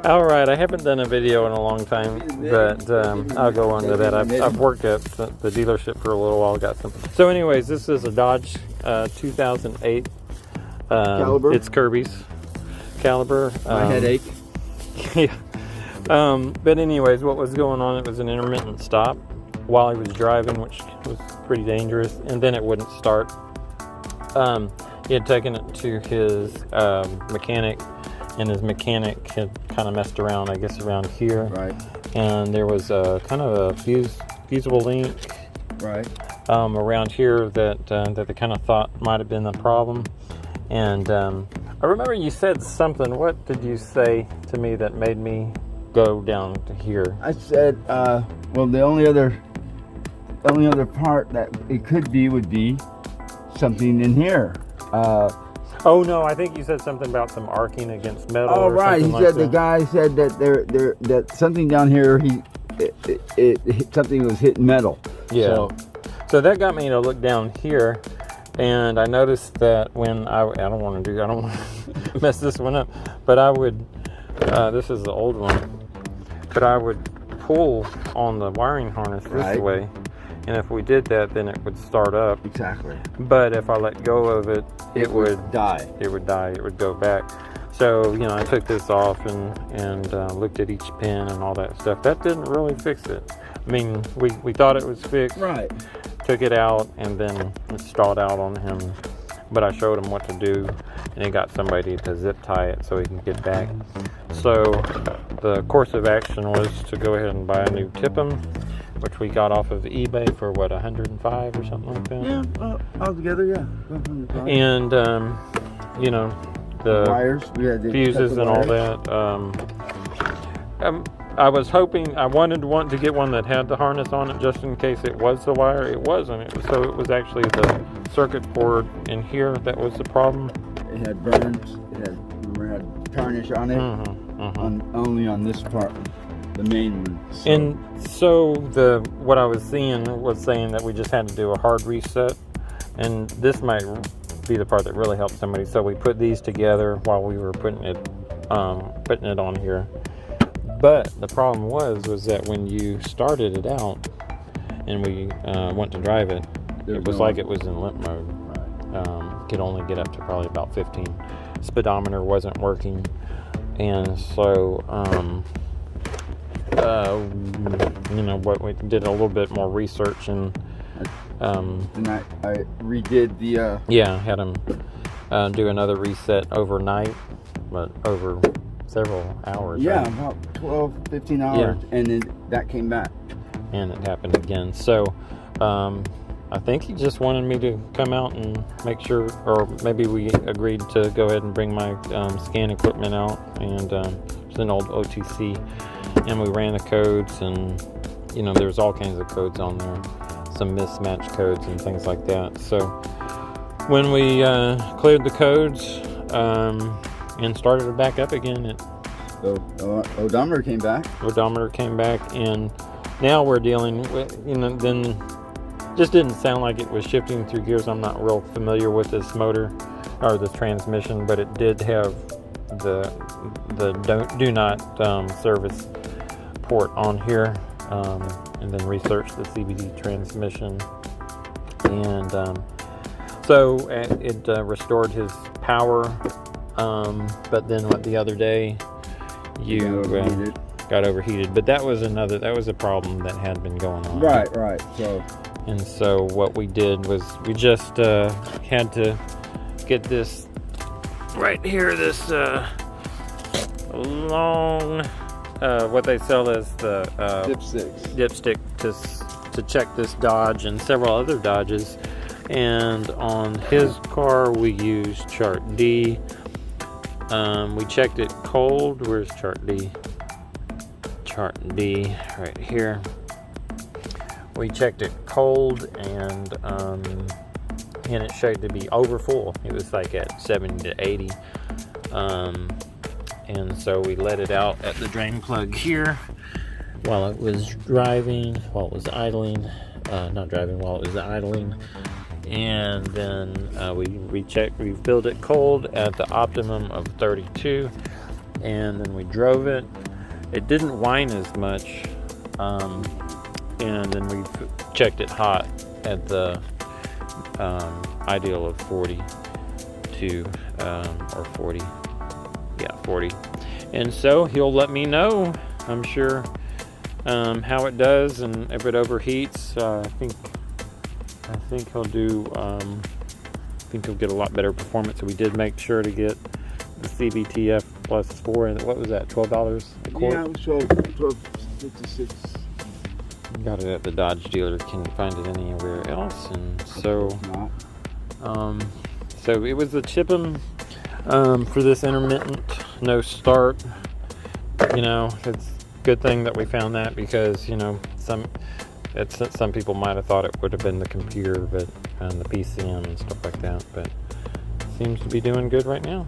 All right, I haven't done a video in a long time, but I'll go on to that. I've worked at the dealership for a little while. Got some. So, anyways, this is a Dodge 2008. Caliber. It's Kirby's Caliber. My headache. Yeah. But anyways, what was going on? It was an intermittent stop while he was driving, which was pretty dangerous, and then it wouldn't start. He had taken it to his mechanic, and his mechanic had kind of messed around, I guess, around here. Right. And there was a kind of a fusible link. Right. Around here that they kind of thought might have been the problem. And I remember you said something. What did you say to me that made me go down to here? I said, well, the only other part that it could be would be something in here. Oh no, I think you said something about some arcing against metal. Oh, or right. He something said like the guy said that that something down here something was hitting metal. Yeah. So that got me to look down here, and I noticed that when I don't want to mess this one up, but I would. This is the old one, but I would pull on the wiring harness this way, and if we did that, then it would start up. Exactly. But if I let go of it, it would die. It would die. It would go back. So I took this off and looked at each pin and all that stuff. That didn't really fix it. I mean, we thought it was fixed. Right. Took it out, and then it stalled out on him. But I showed him what to do, and he got somebody to zip tie it so he can get back. So the course of action was to go ahead and buy a new tipm, which we got off of eBay for what, 105 or something like that. Yeah, altogether, yeah. 105. And the wires, we had to fuses and all that. I was hoping, I wanted to get one that had the harness on it just in case it was the wire. It wasn't. So it was actually the circuit board in here that was the problem. It had burns. It had tarnish on it. Only on this part, the main one. So. And so what I was seeing was saying that we just had to do a hard reset, and this might be the part that really helped somebody. So we put these together while we were putting it on here. But the problem was that when you started it out and we went to drive it, it was like it was in limp mode. Right. Could only get up to probably about 15. Speedometer wasn't working, and so what we did a little bit more research and I redid the had him do another reset overnight, but over several hours. Yeah, right? about 12, 15 hours, and then that came back. And it happened again. So I think he just wanted me to come out and make sure, or maybe we agreed to go ahead and bring my scan equipment out, and it's an old OTC, and we ran the codes, and there's all kinds of codes on there, some mismatched codes and things like that. So when we cleared the codes and started it back up again, odometer came back. Odometer came back, and now we're dealing with, then just didn't sound like it was shifting through gears. I'm not real familiar with this motor or the transmission, but it did have the do not service port on here, and then researched the CVT transmission, and so it restored his power. But then the other day you got overheated, but that was a problem that had been going on. Right. So what we did was we just had to get this right here, this long what they sell as the dipstick to check this Dodge and several other Dodges. And on his car we used chart D. We checked it cold. Where's chart D? Chart D right here. We checked it cold, and it showed to be over full. It was like at 70 to 80. And so we let it out at the drain plug here while it was idling. And then we refilled it cold at the optimum of 32, and then we drove it. It didn't whine as much, and then we checked it hot at the ideal of 42 or 40. Yeah, 40. And so he'll let me know, I'm sure, how it does, and if it overheats. I think he'll do. I think he'll get a lot better performance. So we did make sure to get the CBTF plus 4, and what was that? $12 a quart. Yeah, it was $12.56. Got it at the Dodge dealer. Can't find it anywhere else, and so. So it was the tipm for this intermittent no start. You know, it's a good thing that we found that, because you know some people might have thought it would have been the computer, but and the PCM and stuff like that. But it seems to be doing good right now.